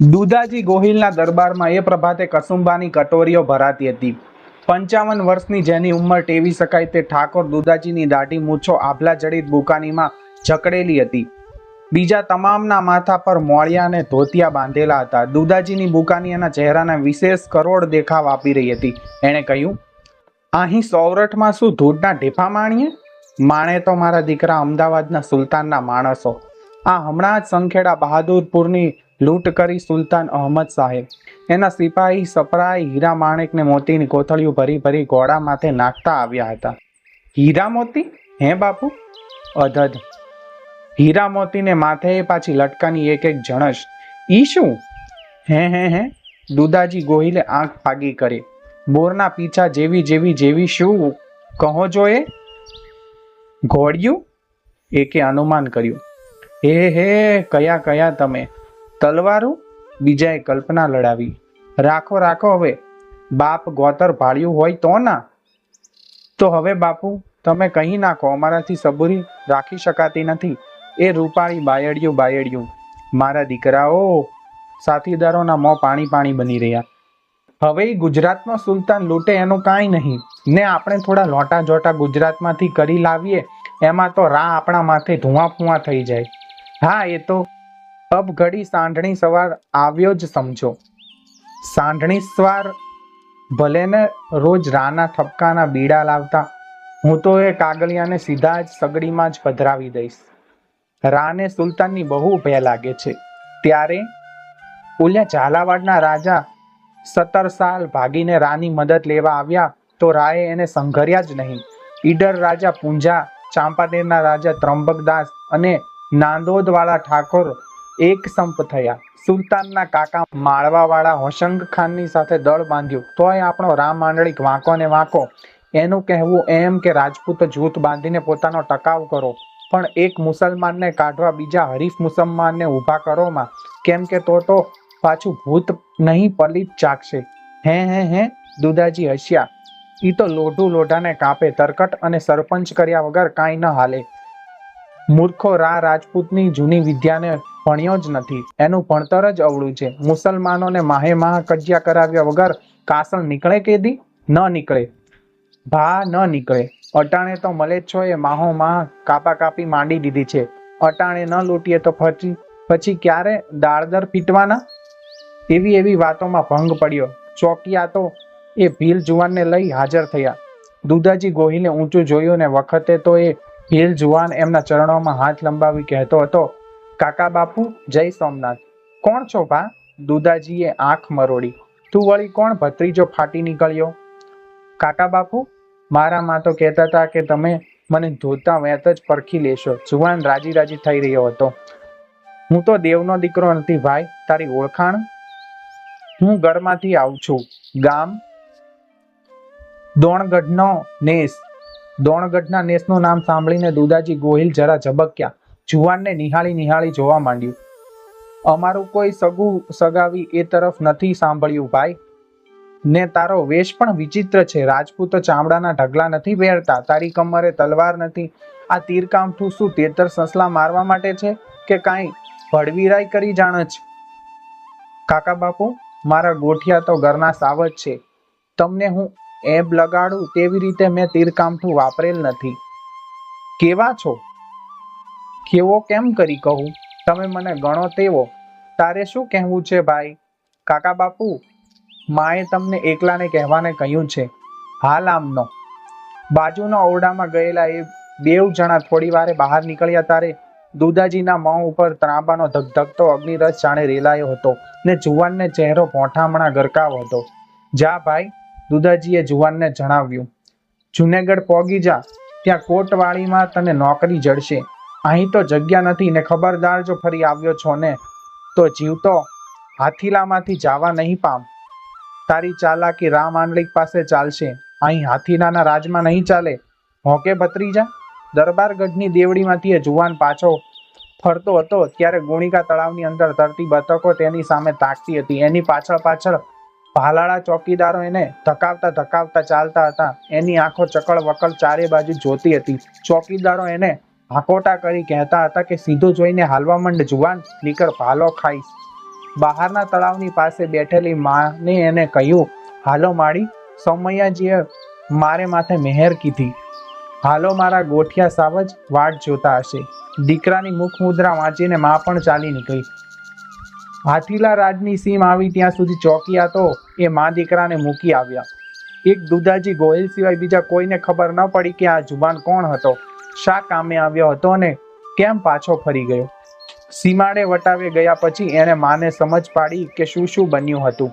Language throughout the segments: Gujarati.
દુદાજી ગોહિલના દરબારમાં એ પ્રભાતે કસુંબાની કટોરીઓ ભરાતી હતી. 55 વર્ષની જેની ઉંમર ટેવી શકાય તે ઠાકોર દુદાજીની દાઢી મૂછો આભલા જડિત બુકાનીમાં જકડેલી હતી. બીજા તમામના માથા પર મોળિયા અને ધોતિયા બાંધેલા હતા. દુદાજીની બુકાની એના ચહેરાના વિશેષ કરોડ દેખાવ આપી રહી હતી. એણે કહ્યું, અહીં સૌરઠમાં શું ધૂળના ઢેફા માણીએ? માણે તો મારા દીકરા અમદાવાદના સુલતાનના માણસો. આ હમણાં જ સંખેડા બહાદુરપુરની લૂંટ કરી સુલતાન અહમદ સાહેબ. એના સિપાહી સપરાય હીરા માણેકને મોતીની કોથળીઓ ભરી ભરી ઘોડા માથે નાખતા આવ્યા હતા. હીરા મોતી? હે બાપુ? અધધ. હીરા મોતીને માથે પાછી લટકાની એક એક જણસ. ઈ શું? હે દુદાજી ગોહિલે આંખ ફાગી કરી. બોરના પીછા જેવી શું કહો છો? એ ઘોડિયું? એકે અનુમાન કર્યું. હે કયા તમે? તલવારું? બીજાએ કલ્પના લડાવી. રાખો હવે. બાપ ગોતર ભાળ્યું હોય તો ના. તો હવે બાપુ તમે કહી નાખો, અમારાથી સબૂરી રાખી શકાતી નથી. એ રૂપાળી બાયડિયું. મારા દીકરાઓ, સાથીદારોના મોં પાણી બની રહ્યા. હવે ગુજરાતનો સુલતાન લૂંટે એનું કાંઈ નહીં ને આપણે થોડા લોટા જોટા ગુજરાતમાંથી કરી લાવીએ એમાં તો રા આપણા માથે ધુઆ થઈ જાય. હા, એ તો અબ ઘડી સાંઢણી સવાર આવ્યો જ સમજો. સાંઢણી સવાર ભલે ને રોજ રાના ઠપકાના બીડા લાવતા, હું તો એ કાગળિયાને સીધા જ સગડીમાં જ પધરાવી દઈશ. રાને સુલતાનની બહુ ભય લાગે છે. ત્યારે ઓલ્યા ઝાલાવાડના રાજા 17 સાલ ભાગીને રાની મદદ લેવા આવ્યા તો રાયે એને સંઘર્યા જ નહીં. ઈડર રાજા પૂંજા, ચાંપાનેરના રાજા ત્રંબકદાસ અને નાંદોદવાળા ઠાકોર એક સંપ થયા. સુલતાનના કાકા માળવાવાળા હોશંગ ખાનની સાથે દળ બાંધ્યું તોય આપણો રામ માંડળીક વાંકો ને વાંકો. એનું કહેવું એમ કે રાજપૂત જૂથ બાંધીને પોતાનો ટકાવ કરો, પણ એક મુસલમાનને કાઢવા બીજા હરીફ મુસલમાનને ઊભા કરોમાં, કેમ કે તો પાછું ભૂત નહીં પલિત ચાકશે. હે દુદાજી હસ્યા. ઈ તો લોઢાને કાપે. તરકટ અને સરપંચ કર્યા વગર કાંઈ ન હાલે. મૂર્ખો રાજપૂતની જૂની વિદ્યાને ભણ્યો જ નથી. એનું ભણતર જ અવળું છે. મુસલમાનોને માહે કજિયા કરાવ્યા વગર કાસળ નીકળે કેદી? ન નીકળે ભા, ન નીકળે. અટાણે તો મલેચ્છોએ કાપી માંડી દીધી છે. અટાણે ન લૂંટીએ તો પછી ક્યારે દાળદર પીટવાના? એવી વાતોમાં ભંગ પડ્યો. ચોકિયા તો એ ભીલ જુવાનને લઈ હાજર થયા. દુદાજી ગોહિલે ઊંચું જોયું ને વખતે તો એ ભીલ જુવાન એમના ચરણોમાં હાથ લંબાવી કહેતો હતો, કાકા બાપુ જય સોમનાથ. કોણ છો ભા? દુદાજીએ આંખ મરોડી. તું વળી કોણ ભત્રીજો ફાટી નીકળ્યો? કાકા બાપુ, મારા માં તો કહેતા હતા કે તમે મને ધોતા વેત જ પરખી લેશો. જુવાન રાજી થઈ રહ્યો હતો. હું તો દેવનો દીકરો નથી ભાઈ. તારી ઓળખાણ? હું ગઢમાંથી આવું છું. ગામ? દોણગઢનો નેસ. દોણગઢના નેસનું નામ સાંભળીને દુદાજી ગોહિલ જરા ઝબક્યા. જુવાનને નિહાળી જોવા માંડ્યું. અમારું કોઈ સગાવી એ તરફ નથી સાંભળ્યું ભાઈ. ને તારો વેશ પણ વિચિત્ર છે. રાજપૂતો ચામડાના ઢગલા નથી પહેરતા. તારી કમરે તલવાર નથી. આ તીરકામઠું શું તેતર સસલા મારવા માટે છે કે કાંઈ ભડવીરાઈ કરી જાણછ? કાકા બાપુ, મારા ગોઠિયા તો ઘરના સાવજ છે. તમને હું એબ લગાડું તેવી રીતે મેં તીરકામઠું વાપરેલ નથી. કેવા છો? કેવો કેમ કરી કહું? તમે મને ગણો તેવો. તારે શું કહેવું છે ભાઈ? કાકા બાપુ, માએ તમને એકલાને કહેવાને કહ્યું છે. હાલ આમનો. બાજુના ઓરડામાં ગયેલા એ બેવ જણા થોડી વારે બહાર નીકળ્યા ત્યારે દુદાજીના મોં ઉપર ત્રાંબાનો ધગધગતો અગ્નિરસ જાણે રેલાયો હતો ને જુવાનને ચહેરો ભોંઠામણા ગરકાવ હતો. જા ભાઈ, દુદાજીએ જુવાનને જણાવ્યું. જુનેગઢ પોગી જા. ત્યાં કોટવાળીમાં તને નોકરી જડશે. અહીં તો જગ્યા નથી ને ખબરદાર જો ફરી આવ્યો છો ને તો જીવતો હાથીલામાંથી જવા નહીં પામ. તારી ચાલાકી રામ આંડલિક પાસે ચાલશે. અહીં હાથીલાના રાજમાં નહીં ચાલે. હોકે ભત્રીજા? દરબારગઢની દેવડીમાંથી એ જુવાન પાછો ફરતો હતો ત્યારે ગુણિકા તળાવની અંદર તરતી બતકો તેની સામે તાકતી હતી. એની પાછળ ભાલાળા ચોકીદારો એને ધકાવતા ચાલતા હતા. એની આંખો ચકળ વકળ ચારે બાજુ જોતી હતી. ચોકીદારો એને હાકોટા કરી કહેતા હતા કે સીધું જોઈને હાલવા મંડ જુવાન, નીકળ ભાલો ખાઈશ. બહારના તળાવની પાસે બેઠેલી માને એને કહ્યું, હાલો માડી, સોમૈયાજીએ મારે માથે મહેર કીધી. હાલો મારા ગોઠિયા સાવજ વાટ જોતા હશે. દીકરાની મુખ મુદ્રા વાંચીને મા પણ ચાલી નીકળી. હાથીલા રાજની સીમ આવી ત્યાં સુધી ચોકિયા તો એ મા દીકરાને મૂકી આવ્યા. એક દુદાજી ગોહિલ સિવાય બીજા કોઈને ખબર ન પડી કે આ જુબાન કોણ હતો, શા કામે આવ્યો હતો અને કેમ પાછો ફરી ગયો. સીમાડે વટાવે ગયા પછી એણે માને સમજ પાડી કે શું શું બન્યું હતું.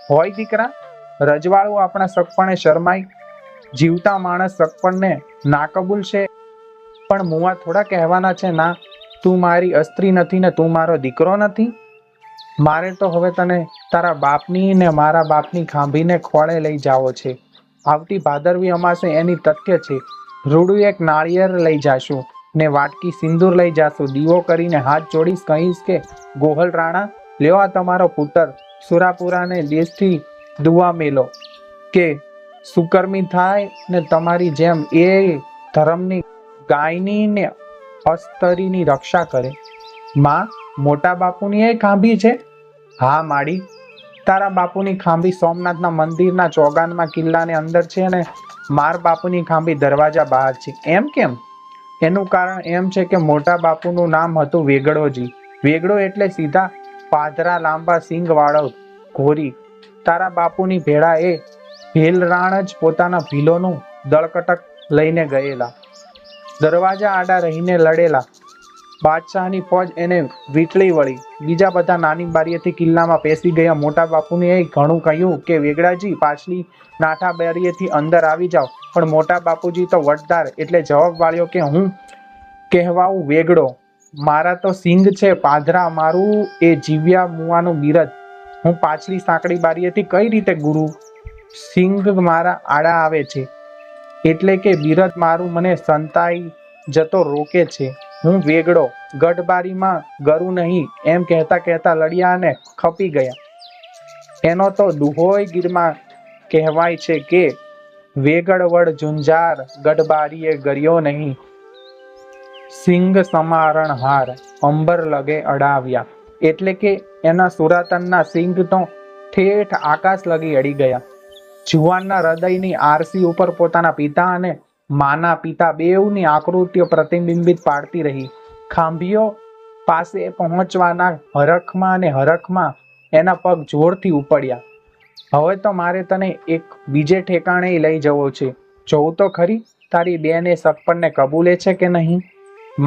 હોય દીકરા, રજવાડું આપણા સગપણે શરમાય. જીવતા માણસ સગપણને ના કબૂલ છે, પણ મુવા થોડા કહેવાના છે ના, તું મારી અસ્ત્રી નથી ને તું મારો દીકરો નથી. મારે તો હવે તને તારા બાપની ને મારા બાપની ખાંભીને ખોળે લઈ જાવો છે. આવતી ભાદરવી અમાસે એની તથ્ય છે. રૂડું એક નાળિયેર લઈ જાશું ને વાટકી સિંદૂર લઈ જાશું. દીવો કરીને હાથ જોડીશ, કહીશ કે ગોહલ રાણા, લ્યો આ તમારો પુત્ર સુરાપુરાને દેશથી દુઆ મેલો કે સુકર્મી થાય ને તમારી જેમ એ ધર્મની ગાયની ને અસ્તરીની રક્ષા કરે. માં, મોટા બાપુની એ ખાંભી છે? હા માડી, તારા બાપુની ખાંભી સોમનાથના મંદિરના ચોગાનમાં કિલ્લાને અંદર છે ને માર બાપુની ખાંભી દરવાજા બહાર છે. એમ કેમ? એનું કારણ એમ છે કે મોટા બાપુનું નામ હતું વેગડોજી. વેગડો એટલે સીધા પાદરા લાંબા સિંગ વાળો ઘોરી. તારા બાપુની ભેળા એ ભેલરાણ જ પોતાના ભીલોનું દળકટક લઈને ગયેલા. દરવાજા આડા રહીને લડેલા. બાદશાહની ફોજ એને વીટળી વળી. બીજા બધા નાની બારીએથી કિલ્લામાં પેસી ગયા. મોટા બાપુને એ ઘણું કહ્યું કે વેગડાજી પાછલી નાઠા બારીએથી અંદર આવી જાઓ, પણ મોટા બાપુજી તો વટદાર એટલે જવાબ વાળ્યો કે હું કહેવાઉં વેગડો, મારા તો સિંગ છે પાધરા, મારું એ જીવ્યા મુવાનું બિરદ. હું પાછલી સાંકડી બારીએથી કઈ રીતે ગુરુ? સિંગ મારા આડા આવે છે એટલે કે બિરદ મારું મને સંતાઈ જતો રોકે છે. હું વેગડો, ગઢબારીમાં ગરું નહીં, એમ કહેતા કહેતા લડ્યા અને ખપી ગયા. એનો તો દુહોય ગીરમાં કહેવાય છે કે વેગડ વડ ઝુંઝાર, ગઢબારીએ ગર્યો નહીં, સિંગ સમારણ હાર, અંબર લગે અડાવ્યા. એટલે કે એના સુરાતનના સિંગ તો ઠેઠ આકાશ લગી અડી ગયા. જુવાનના હૃદયની આરસી ઉપર પોતાના પિતા અને માના પિતા બેઉની આકૃતિઓ પ્રતિબિંબિત પાડતી રહી. ખાંભીઓ પાસે પહોંચવાના હરખમાં અને હરખમાં એના પગ જોરથી ઉપડ્યા. હવે તો મારે તને એક બીજે ઠેકાણે લઈ જવો છે. જોઉં તો ખરી તારી બેન એ સગપણને કબૂલે છે કે નહીં.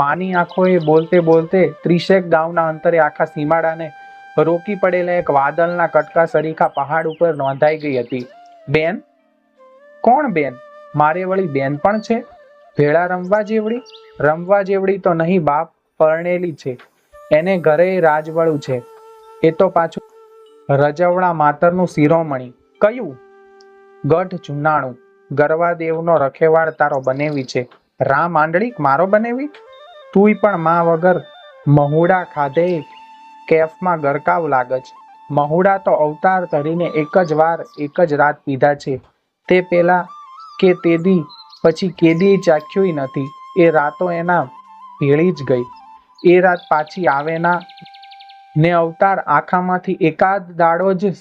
માની આંખોએ બોલતે બોલતે 30 ગાઉના અંતરે આખા સીમાડાને રોકી પડેલા એક વાદળના કટકા સરીખા પહાડ ઉપર નોંધાઈ ગઈ હતી. બેન? કોણ બેન? મારે વળી બેન પણ છે? ભેળા રમવા જેવડી? રમવા જેવડી તો નહીં બાપ, પરણેલી છે. એને ઘરે રાજવળું છે. એ તો પાછું રજવણા માતરનું શિરોમણી. કયું? ગઢ જુનાણું. ગરવાદેવનો રખેવાળ તારો બનેવી છે. રામ આંડળીક મારો બનેવી? તુંય પણ માં વગર મહુડા ખાધે કેફમાં ગરકાવ લાગજ. મહુડા તો અવતાર ધરીને એક જ વાર એક જ રાત પીધા છે. તે પેલા કે તેદી પછી કેદી ચાખ્યુંય નથી. એ રાતો એના ભેળી જ ગઈ. એ રાત પાછી આવે ના ને અવતાર આખામાંથી એકાદ દાડો જ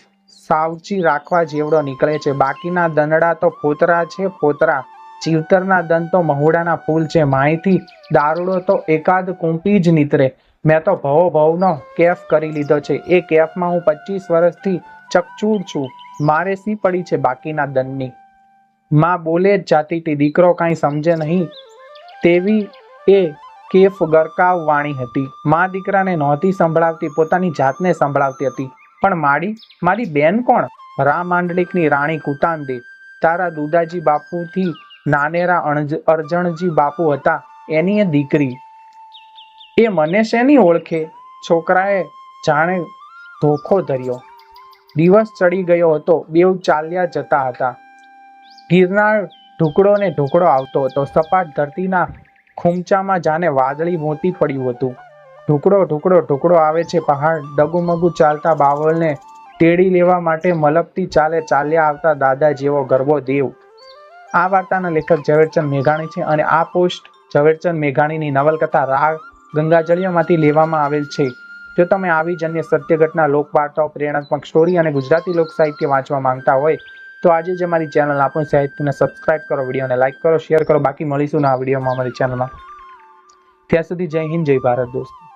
સાવચી રાખવા જેવડો નીકળે છે. બાકીના દંડડા તો ફોતરા છે, ફોતરા. ચિવતરના દંડ તો મહુડાના ફૂલ છે. માહિતી દારૂડો તો એકાદ કુંપી જ નીતરે. મેં તો ભવનો કેફ કરી લીધો છે. એ કેફમાં હું 25 વર્ષથી ચકચૂર છું. મારે સી પડી છે બાકીના દંડની? માં બોલે જ જાતી હતી. દીકરો કાંઈ સમજે નહીં તેવી એ કેફ ગરકાવ વાણી હતી. માં દીકરાને નહોતી સંભળાવતી, પોતાની જાતને સંભળાવતી હતી. પણ મારી બેન કોણ? રામ આંડલિકની રાણી કુતાંદી. તારા દુદાજી બાપુથી નાનેરા અરજણજી બાપુ હતા એની એ દીકરી. એ મને શેની ઓળખે? છોકરાએ જાણે ધોખો ધર્યો. દિવસ ચડી ગયો હતો. બેઉ ચાલ્યા જતા હતા. ગિરનાર ઢુકડો ને ઢુકડો આવતો હતો. સપાટ ધરતીના ખૂમચામાં જાણે વાદળી મોતી પડ્યું હતું. ઢુકડો આવે છે પહાડ. ડગુમગુ ચાલતા બાવળને તેડી લેવા માટે મલપતી ચાલે ચાલ્યા આવતા દાદા જેવો ગરબો દેવ. આ વાર્તાના લેખક ઝવેરચંદ મેઘાણી છે અને આ પોસ્ટ ઝવેરચંદ મેઘાણીની નવલકથા રાગ ગંગાજળિયામાંથી લેવામાં આવેલ છે. જો તમે આવી જ અન્ય સત્ય ઘટના, લોકવાર્તાઓ, પ્રેરણાત્મક સ્ટોરી અને ગુજરાતી લોક સાહિત્ય વાંચવા માંગતા હોય તો આજે જ અમારી ચેનલ આપણું સાહિત્યને સબસ્ક્રાઇબ કરો, વિડીયોને લાઇક કરો, શેર કરો. બાકી મળીશું આ વિડીયોમાં અમારી ચેનલમાં. ત્યાં સુધી જય હિન્દ, જય ભારત દોસ્તો.